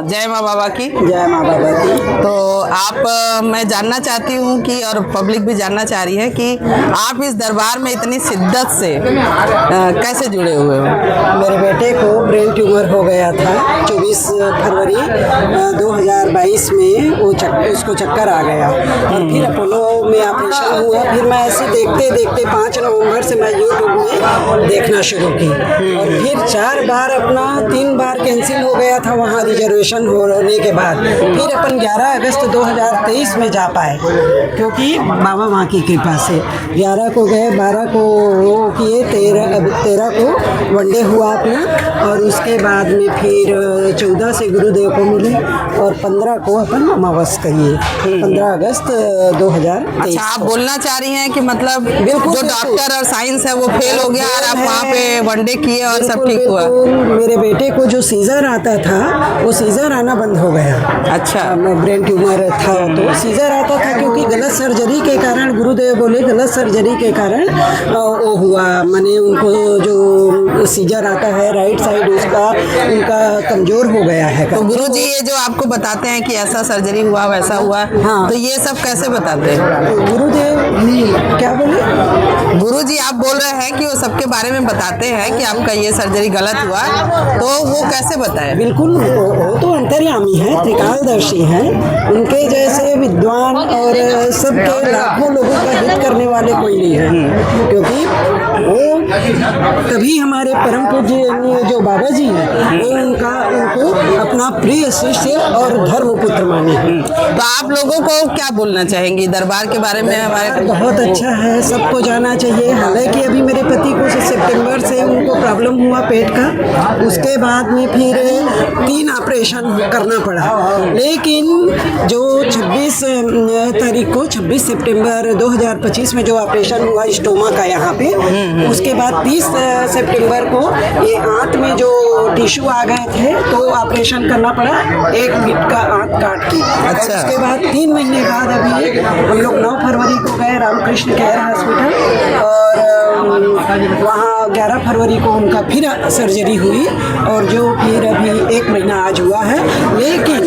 हाँ, जय माँ बाबा की। जय माँ बाबा की। तो आप मैं जानना चाहती हूँ कि और पब्लिक भी जानना चाह रही है कि आप इस दरबार में इतनी शिद्दत से कैसे जुड़े हुए हो? मेरे बेटे को ब्रेन ट्यूमर हो गया था 24 फरवरी 2022 में। उसको चक्कर आ गया और फिर अपोलो में ऑपरेशन हुआ। फिर मैं ऐसे देखते देखते 5 नवंबर से मैं यूट्यूब में देखना शुरू की और फिर 4 बार अपना 3 बार कैंसिल हो गया था वहाँ रिजर्वेशन होने के बाद। फिर अपन 11 अगस्त 2023 में जा पाए क्योंकि बाबा माँ की कृपा से। 11 को गए, 12 को वो किए, 13 को वनडे हुआ अपना और उसके बाद में फिर 14 से गुरुदेव को मिले और 15 को अपन अमावस कहिए 15 अगस्त 2023। अच्छा, आप बोलना चाह रही हैं कि मतलब जो डॉक्टर और साइंस है वो फेल हो गया और आप वहाँ पे वनडे किए और सब ठीक हुआ? मेरे बेटे को जो सीजर आता था वो सीजर आना बंद हो गया। अच्छा, ब्रेन ट्यूमर था तो सीजर आता था क्योंकि गलत सर्जरी के कारण, गुरुदेव बोले गलत सर्जरी के कारण वो हुआ। माने उनको जो सीजर आता है राइट साइड उसका उनका कमजोर हो गया है। तो गुरुजी ये जो आपको बताते हैं कि ऐसा सर्जरी हुआ वैसा हुआ, हाँ, तो ये सब कैसे बताते हैं? गुरुदेव क्या बोले? गुरुजी आप बोल रहे हैं कि वो सबके बारे में बताते हैं कि आपका ये सर्जरी गलत हुआ, तो वो कैसे बताए? बिल्कुल, वो तो अंतर्यामी है, त्रिकालदर्शी हैं। उनके जैसे विद्वान और सबके लाखों लोगों का हित करने वाले कोई नहीं है क्योंकि वो तभी हमारे परम पूज्य जो बाबा जी हैं वो उनको अपना प्रिय शिष्य और धर्मपुत्र माने। तो आप लोगों को क्या बोलना चाहेंगी दरबार के बारे में? हमारे बहुत अच्छा है, सबको जाना चाहिए। हालांकि अभी मेरे पति को सितंबर से उनको प्रॉब्लम हुआ पेट का, उसके बाद में फिर 3 ऑपरेशन करना पड़ा। लेकिन जो 26 तारीख को 26 सितंबर 2025 में जो ऑपरेशन हुआ स्टोमा का यहाँ पे, उसके बाद 30 सितंबर को ये आंत में जो टिश्यू आ गए थे तो ऑपरेशन करना पड़ा 1 फीट का आंत काट के। अच्छा। उसके बाद 3 महीने बाद अभी हम लोग 9 फरवरी को गए रामकृष्ण केयर हॉस्पिटल और वहाँ 11 फरवरी को उनका फिर सर्जरी हुई और जो फिर अभी 1 महीना आज हुआ है। लेकिन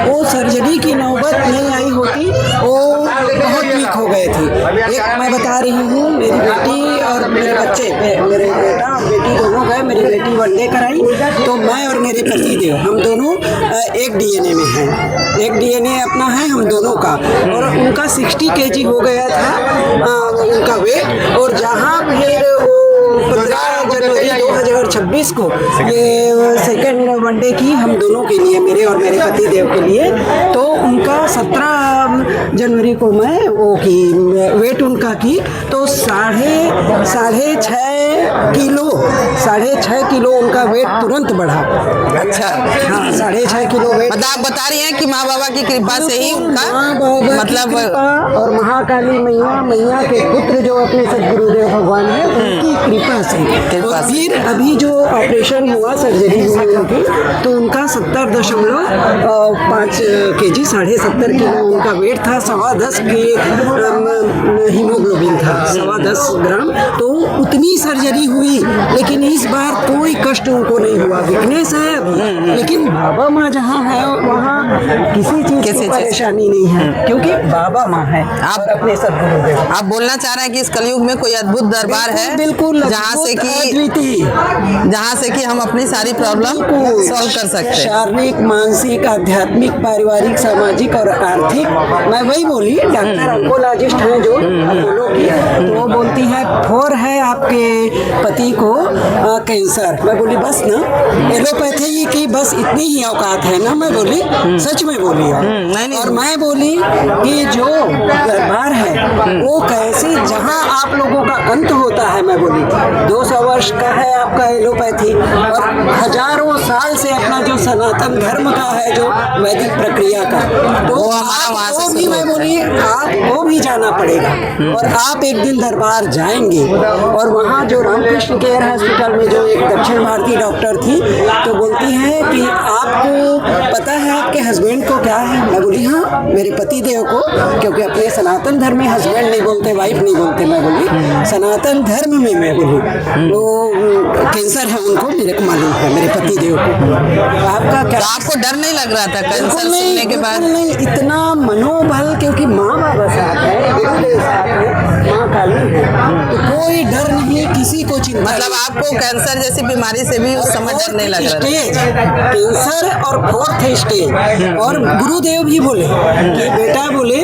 वो सर्जरी की नौबत नहीं आई होती, वो बहुत वीक हो गए थे। एक मैं बता रही हूँ, मेरी बेटी और मेरे बच्चे, मेरे बेटा और बेटी दोनों गए। मेरी बेटी वनडे कराई तो मैं और मेरे पति देव हम दोनों एक डीएनए में हैं। एक डीएनए अपना है हम दोनों का और उनका 60 kg हो गया था उनका वेट। और जहाँ फिर वो 15 जनवरी 2026 को ये सेकेंड वनडे की हम दोनों के लिए, मेरे और मेरे पति देव के लिए, तो उनका 17 जनवरी को मैं वो की वेट उनका की तो साढ़े 6.5 किलो उनका वेट तुरंत बढ़ा। अच्छा, हाँ, 6.5 किलो वेट। मतलब आप बता रही हैं कि माँ बाबा की कृपा से ही उनका मतलब और महाकाली मैया के पुत्र जो अपने सदगुरुदेव भगवान है उनकी कृपा से। और फिर अभी जो ऑपरेशन हुआ, सर्जरी हुई उनकी, तो उनका 70.5 kg, 70.5 किलो उनका वेट था। 10.25 के हीमोग्लोबिन था, 10.25 ग्राम। तो उतनी सर्जरी हुई लेकिन इस बार कोई कष्ट उनको नहीं हुआ। वीकनेस है अभी, लेकिन बाबा माँ जहाँ है वहाँ किसी चीज की परेशानी नहीं है क्योंकि बाबा माँ है। आप अपने सदगुरुदेव, आप बोलना चाह रहे हैं कि इस कलयुग में कोई अद्भुत दरबार है, बिल्कुल, जहाँ से कि हम अपनी सारी प्रॉब्लम सॉल्व कर सकते हैं। शारीरिक, मानसिक, आध्यात्मिक, पारिवारिक, सामाजिक और आर्थिक। मैं वही बोली, डॉक्टर ऑन्कोलॉजिस्ट हैं जो अपोलो की, तो वो बोलती है 4 है आपके पति को कैंसर। मैं बोली बस ना, एलोपैथी की बस इतनी ही औकात है ना। मैं बोली सच में बोली और मैं बोली कि जो दरबार है वो कैसे, जहाँ आप लोगों का अंत होता है, मैं बोली 200 वर्ष का है आपका एलोपैथी और हजारों साल से अपना जो सनातन धर्म का है जो वैदिक प्रक्रिया का, तो आपको भी, मैं बोली आपको भी जाना पड़ेगा और आप एक दिन दरबार जाएंगे। और वहाँ जो रामकृष्ण केयर हॉस्पिटल में जो एक दक्षिण भारतीय डॉक्टर थी तो बोलती हैं कि आपको पता है आपके हस्बैंड को क्या है? मैं बोली हाँ, मेरे पति देव को, क्योंकि अपने सनातन धर्म में हस्बैंड नहीं बोलते, वाइफ नहीं बोलते। मैं बोली सनातन धर्म में मैं बोली वो कैंसर है उनको, मेरे को मालूम है, मेरे पति देव को। आपका क्या? तो आपको डर नहीं लग रहा था कैंसर बिल्कुल सुनने के बाद? बिल्कुल नहीं, इतना मनोबल, क्योंकि माँ बाबा साथ है, गुरुदेव साथ है, माँ काली है, तो कोई डर नहीं, किसी को चिंता मतलब आपको कैंसर जैसी बीमारी से भी उस समय डर नहीं लग रहा था? स्टेज कैंसर और 4th स्टेज। और गुरुदेव भी बोले कि बेटा बोले,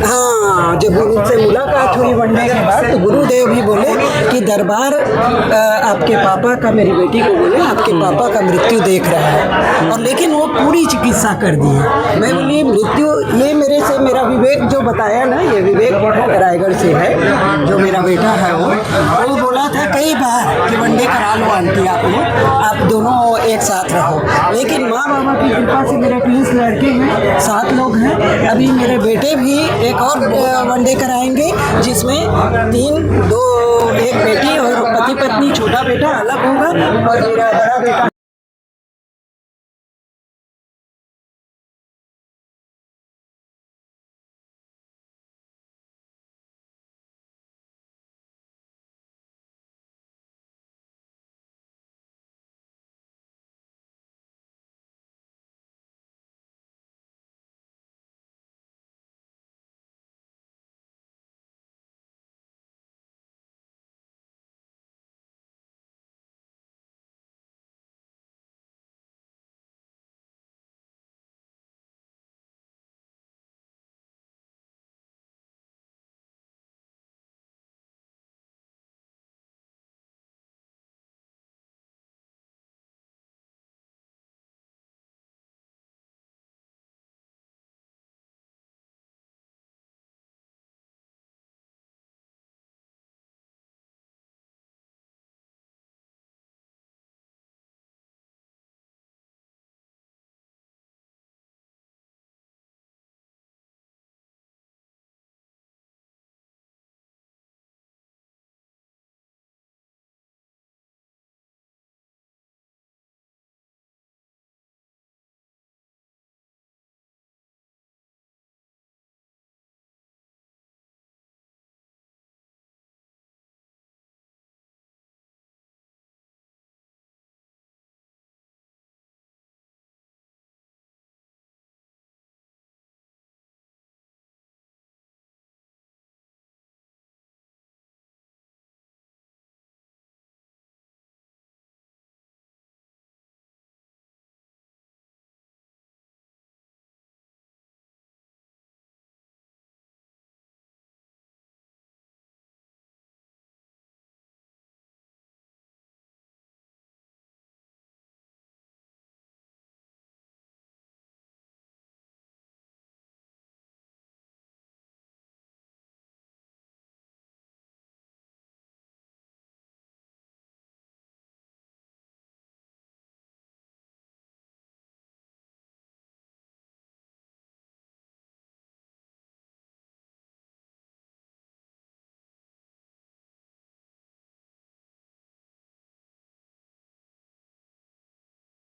हाँ, जब उनसे मुलाकात हुई वनडे के बाद तो गुरुदेव भी बोले कि दरबार आपके पापा का, मेरी बेटी को बोले आपके पापा का मृत्यु देख रहा है, और लेकिन वो पूरी चिकित्सा कर दी है। मैं बोली मृत्यु, ये मेरे से मेरा विवेक जो बताया ना, ये विवेक रायगढ़ से है, जो मेरा बेटा है वो बोला था कई बार कि वनडे करा लो आंटी, आप दोनों एक साथ रहो। लेकिन माँ बाबा की कृपा से मेरे ट्विंस लड़के हैं, 7 लोग हैं। अभी मेरे बेटे भी एक और वनडे कराएंगे, जिसमें 1 बेटी और पति पत्नी, छोटा बेटा अलग होगा और मेरा बड़ा बेटा